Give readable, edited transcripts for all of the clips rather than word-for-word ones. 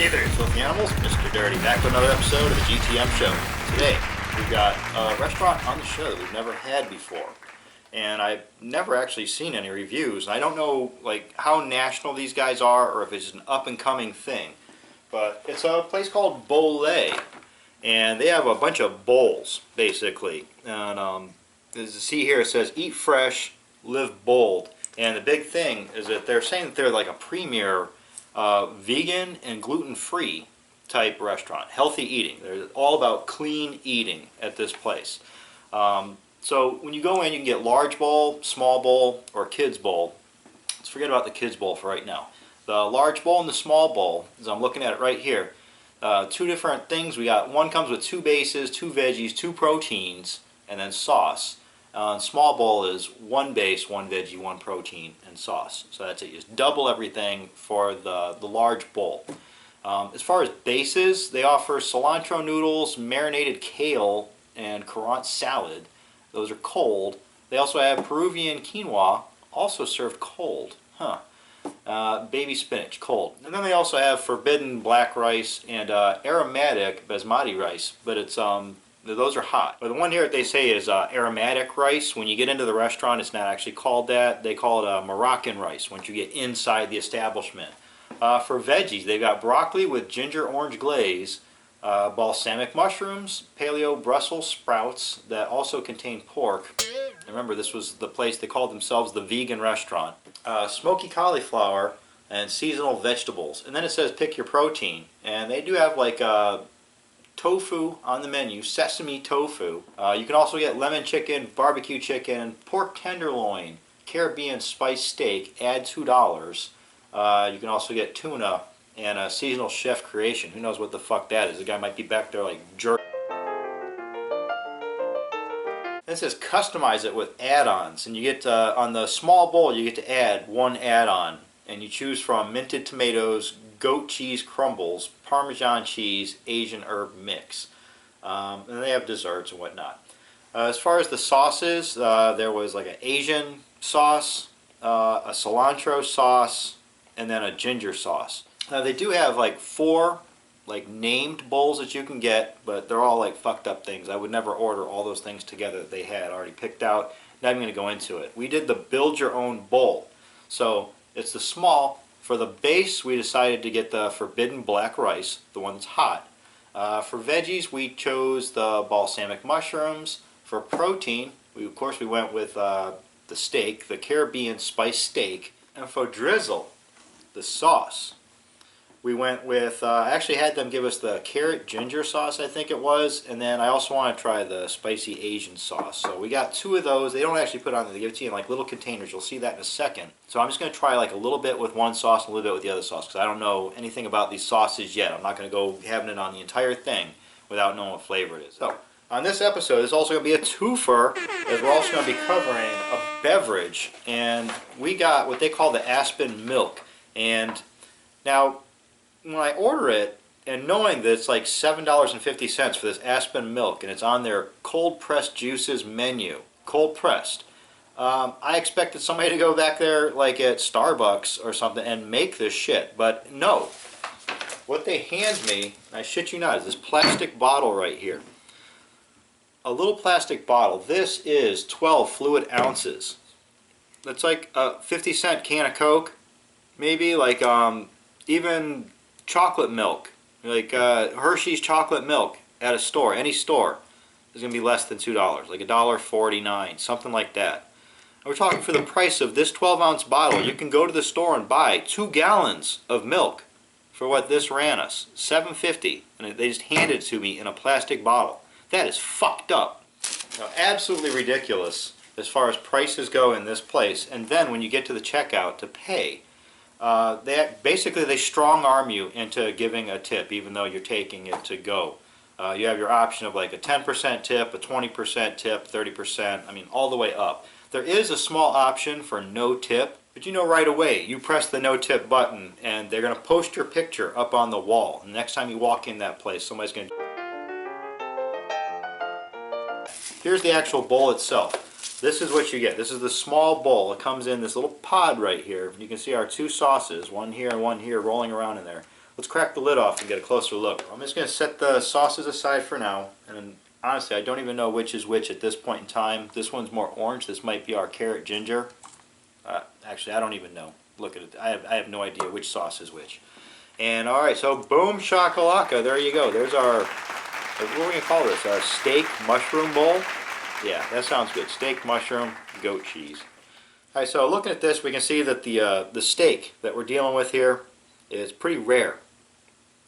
Hey there, filthy animals. Mr. Dirty back with another episode of the GTM show. Today, we've got a restaurant on the show that we've never had before. And I've never actually seen any reviews. And I don't know like how national these guys are or if it's an up-and-coming thing. But it's a place called Bolay. And they have a bunch of bowls, basically. And as you see here, it says, eat fresh, live bold. And the big thing is that they're saying that they're like a premier vegan and gluten-free type restaurant. Healthy eating. They're all about clean eating at this place. So when you go in, you can get large bowl, small bowl, or kids bowl. Let's forget about the kids bowl for right now. The large bowl and the small bowl, as I'm looking at it right here, two different things. We got one comes with 2 bases, 2 veggies, 2 proteins, and then sauce. Small bowl is 1 base, 1 veggie, 1 protein, and sauce. So that's it. You just double everything for the large bowl. As far as bases, they offer cilantro noodles, marinated kale, and currant salad. Those are cold. They also have Peruvian quinoa, also served cold. Baby spinach, cold. And then they also have forbidden black rice and aromatic basmati rice, but it's those are hot. But the one here that they say is aromatic rice. When you get into the restaurant, it's not actually called that. They call it Moroccan rice once you get inside the establishment. For veggies, they've got broccoli with ginger orange glaze, balsamic mushrooms, paleo Brussels sprouts that also contain pork. Remember, this was the place they called themselves the vegan restaurant. Smoky cauliflower and seasonal vegetables. And then it says pick your protein. And they do have like tofu on the menu, sesame tofu. You can also get lemon chicken, barbecue chicken, pork tenderloin, Caribbean spice steak, add $2. You can also get tuna and a seasonal chef creation. Who knows what the fuck that is? The guy might be back there like jerk. It says customize it with add-ons, and you get on the small bowl you get to add 1 add-on, and you choose from minted tomatoes, goat cheese crumbles, Parmesan cheese, Asian herb mix. And they have desserts and whatnot. As far as the sauces, there was like an Asian sauce, a cilantro sauce, and then a ginger sauce. They do have like 4 like named bowls that you can get, but they're all like fucked up things. I would never order all those things together that they had already picked out. Not even going to go into it. We did the build your own bowl. So it's the small. For the base, we decided to get the forbidden black rice, the one that's hot. For veggies, we chose the balsamic mushrooms. For protein, of course we went with the steak, the Caribbean spice steak. And for drizzle, the sauce, we went with, I actually had them give us the carrot ginger sauce, I think it was, and then I also want to try the spicy Asian sauce. So we got 2 of those. They don't actually put on, they give it to you in like little containers. You'll see that in a second. So I'm just going to try like a little bit with one sauce and a little bit with the other sauce, because I don't know anything about these sauces yet. I'm not going to go having it on the entire thing without knowing what flavor it is. So on this episode, there's also going to be a twofer, as we're also going to be covering a beverage, and we got what they call the Aspen milk. And now, when I order it, and knowing that it's like $7.50 for this Aspen milk, and it's on their cold pressed juices menu, cold pressed, I expected somebody to go back there like at Starbucks or something and make this shit, but no. What they hand me, I shit you not, is this plastic bottle right here. A little plastic bottle. This is 12 fluid ounces. That's like a 50-cent can of Coke, maybe, like even chocolate milk, like Hershey's chocolate milk at a store, any store, is going to be less than $2, like $1.49, something like that. And we're talking for the price of this 12-ounce bottle. You can go to the store and buy 2 gallons of milk for what this ran us, $7.50, and they just handed it to me in a plastic bottle. That is fucked up. Now, absolutely ridiculous as far as prices go in this place. And then when you get to the checkout to pay, they strong arm you into giving a tip, even though you're taking it to go. You have your option of like a 10% tip, a 20% tip, 30%, I mean all the way up. There is a small option for no tip, but you know right away, you press the no tip button and they're going to post your picture up on the wall. And next time you walk in that place, somebody's going to... Here's the actual bowl itself. This is what you get. This is the small bowl. It comes in this little pod right here. You can see our 2 sauces, one here and one here, rolling around in there. let's crack the lid off and get a closer look. I'm just going to set the sauces aside for now, and honestly, I don't even know which is which at this point in time. This one's more orange. This might be our carrot ginger. Actually, I don't even know. Look at it. I have no idea which sauce is which. And all right, so boom shakalaka. There you go. There's our, what are we going to call this? Our steak mushroom bowl? Yeah, that sounds good. Steak, mushroom, goat cheese. All right, so looking at this, we can see that the steak that we're dealing with here is pretty rare.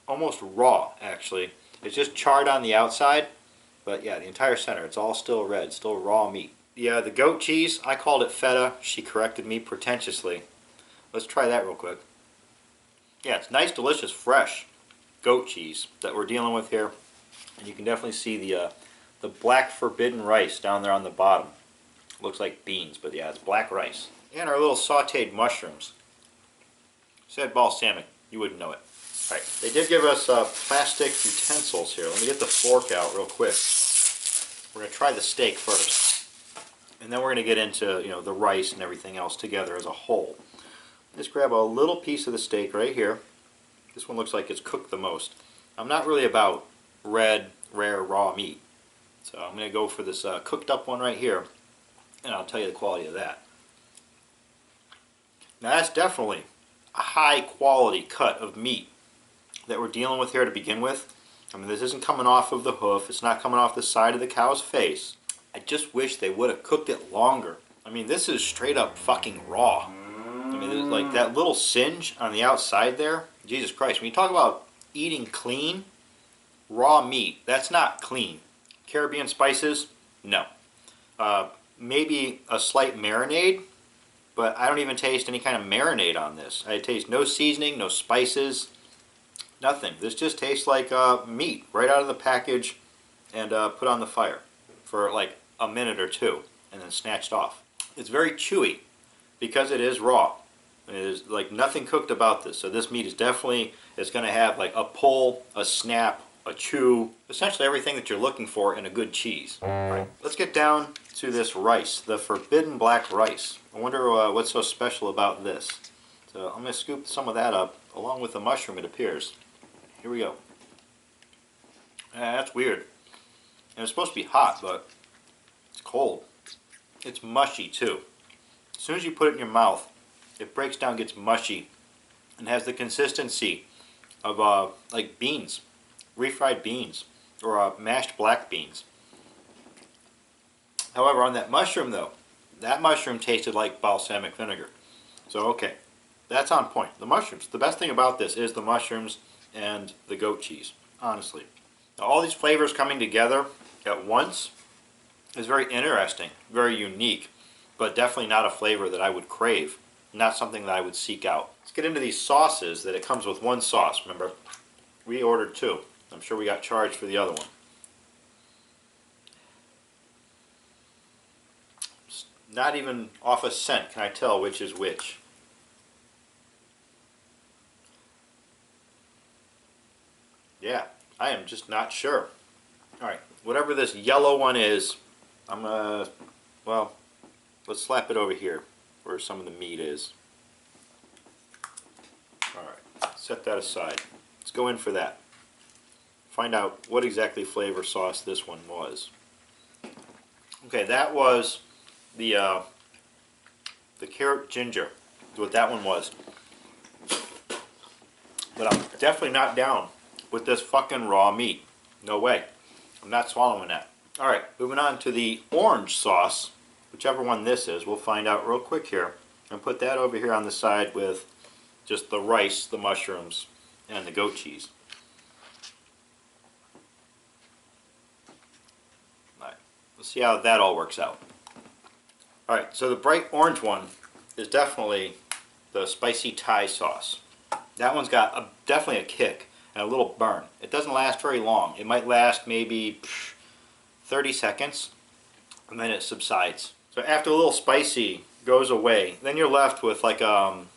Almost raw, actually. It's just charred on the outside, but yeah, the entire center, it's all still red, still raw meat. The goat cheese, I called it feta. She corrected me pretentiously. Let's try that real quick. Yeah, it's nice, delicious, fresh goat cheese that we're dealing with here. And you can definitely see the black forbidden rice down there on the bottom. Looks like beans, but yeah, it's black rice. And our little sauteed mushrooms. Said balsamic, you wouldn't know it. All right, they did give us plastic utensils here. Let me get the fork out real quick. We're going to try the steak first. And then we're going to get into, the rice and everything else together as a whole. Just grab a little piece of the steak right here. This one looks like it's cooked the most. I'm not really about red, rare, raw meat. So I'm going to go for this cooked up one right here. And I'll tell you the quality of that. Now that's definitely a high quality cut of meat that we're dealing with here to begin with. I mean, this isn't coming off of the hoof. It's not coming off the side of the cow's face. I just wish they would have cooked it longer. I mean, this is straight up fucking raw. I mean, there's like that little singe on the outside there. Jesus Christ, when you talk about eating clean, raw meat, that's not clean. Caribbean spices, no. Maybe a slight marinade, but I don't even taste any kind of marinade on this. I taste no seasoning, no spices, nothing. This just tastes like meat right out of the package and put on the fire for like a minute or two and then snatched off. It's very chewy because it is raw. It is like nothing cooked about this. So this meat is definitely, it's going to have like a pull, a snap, a chew, essentially everything that you're looking for in a good cheese. All right, let's get down to this rice, the forbidden black rice. I wonder what's so special about this. So I'm going to scoop some of that up along with the mushroom, it appears. Here we go. That's weird. And it's supposed to be hot, but it's cold. It's mushy too. As soon as you put it in your mouth, it breaks down, gets mushy, and has the consistency of like beans, refried beans, or mashed black beans. However, on that mushroom though, that mushroom tasted like balsamic vinegar. So okay, that's on point. The mushrooms, the best thing about this is the mushrooms and the goat cheese, honestly. Now, all these flavors coming together at once is very interesting, very unique, but definitely not a flavor that I would crave, not something that I would seek out. Let's get into these sauces. That it comes with one sauce, remember? We ordered two. I'm sure we got charged for the other one. Not even off a scent can I tell which is which. Yeah, I am just not sure. Alright, whatever this yellow one is, well, let's slap it over here where some of the meat is. Alright, set that aside. Let's go in for that. Find out what exactly flavor sauce this one was. Okay, that was the carrot ginger, is what that one was. But I'm definitely not down with this fucking raw meat. No way. I'm not swallowing that. Alright, moving on to the orange sauce, whichever one this is. We'll find out real quick here. And put that over here on the side with just the rice, the mushrooms, and the goat cheese. Alright, let's see how that all works out. Alright, so the bright orange one is definitely the spicy Thai sauce. That one's got definitely a kick and a little burn. It doesn't last very long. It might last maybe 30 seconds and then it subsides. So after a little spicy goes away, then you're left with like I'm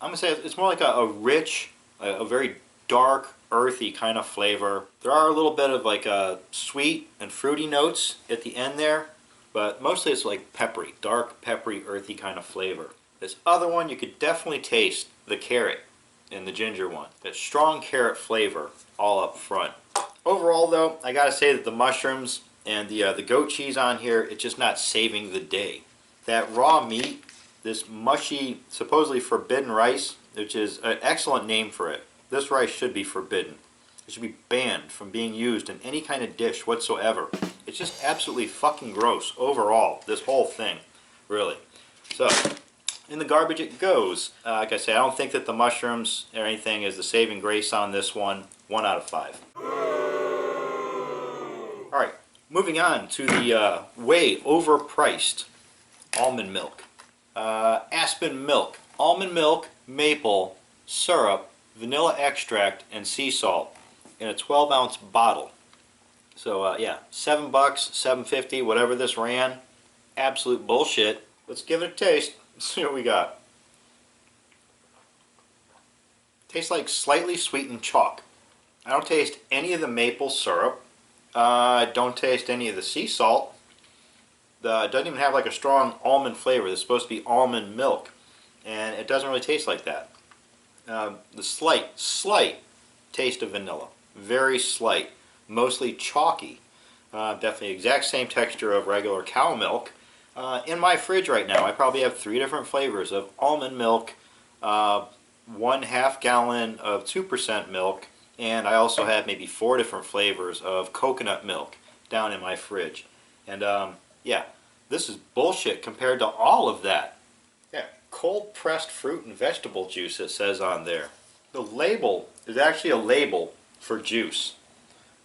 gonna say it's more like a rich, a very dark, earthy kind of flavor. There are a little bit of like sweet and fruity notes at the end there, but mostly it's like peppery, dark, peppery, earthy kind of flavor. This other one, you could definitely taste the carrot and the ginger one. That strong carrot flavor all up front. Overall though, I gotta say that the mushrooms and the goat cheese on here, it's just not saving the day. That raw meat, this mushy, supposedly forbidden rice, which is an excellent name for it. This rice should be forbidden. It should be banned from being used in any kind of dish whatsoever. It's just absolutely fucking gross overall, this whole thing, really. So, in the garbage it goes. Like I say, I don't think that the mushrooms or anything is the saving grace on this one. 1 out of 5. Alright, moving on to the way overpriced almond milk. Aspen milk. Almond milk, maple, syrup, vanilla extract, and sea salt in a 12-ounce bottle. So yeah, $7, $7.50, whatever this ran. Absolute bullshit. Let's give it a taste. Let's see what we got. Tastes like slightly sweetened chalk. I don't taste any of the maple syrup. I don't taste any of the sea salt. It doesn't even have like a strong almond flavor. It's supposed to be almond milk, and it doesn't really taste like that. The slight taste of vanilla. Very slight. Mostly chalky. Definitely exact same texture of regular cow milk. In my fridge right now, I probably have 3 different flavors of almond milk, 1/2 gallon of 2% milk, and I also have maybe 4 different flavors of coconut milk down in my fridge. And yeah, this is bullshit compared to all of that. Yeah, cold pressed fruit and vegetable juice, it says on there. The label is actually a label for juice.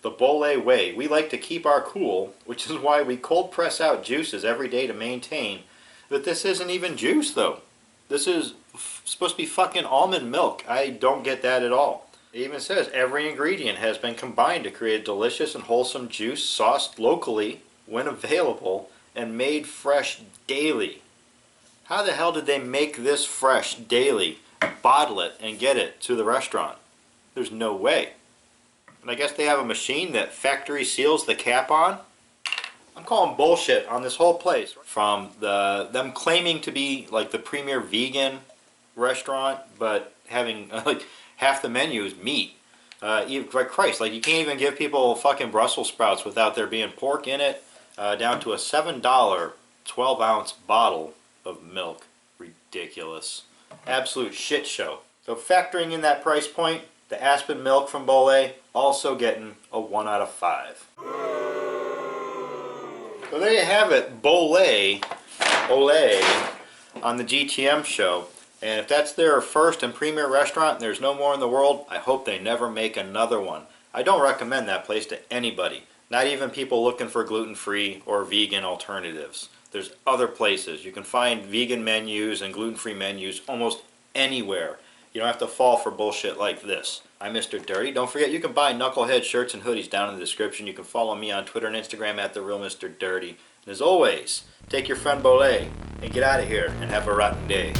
The Bolay way. We like to keep our cool, which is why we cold press out juices every day to maintain. But this isn't even juice though. This is supposed to be fucking almond milk. I don't get that at all. It even says every ingredient has been combined to create a delicious and wholesome juice sourced locally when available and made fresh daily. How the hell did they make this fresh daily, bottle it, and get it to the restaurant? There's no way. And I guess they have a machine that factory seals the cap on. I'm calling bullshit on this whole place. From them claiming to be like the premier vegan restaurant, but having like half the menu is meat. Even, like Christ, like you can't even give people fucking Brussels sprouts without there being pork in it. Down to a $7 12-ounce bottle of milk. Ridiculous. Absolute shit show. So factoring in that price point, the Aspen milk from Bolay also getting a 1 out of 5. So there you have it, Bolay on the GTM show. And if that's their first and premier restaurant and there's no more in the world, I hope they never make another one. I don't recommend that place to anybody. Not even people looking for gluten-free or vegan alternatives. There's other places. You can find vegan menus and gluten-free menus almost anywhere. You don't have to fall for bullshit like this. I'm Mr. Dirty. Don't forget you can buy Knucklehead shirts and hoodies down in the description. You can follow me on Twitter and Instagram at TheRealMrDirty. And as always, take your friend Bolay and get out of here and have a rotten day.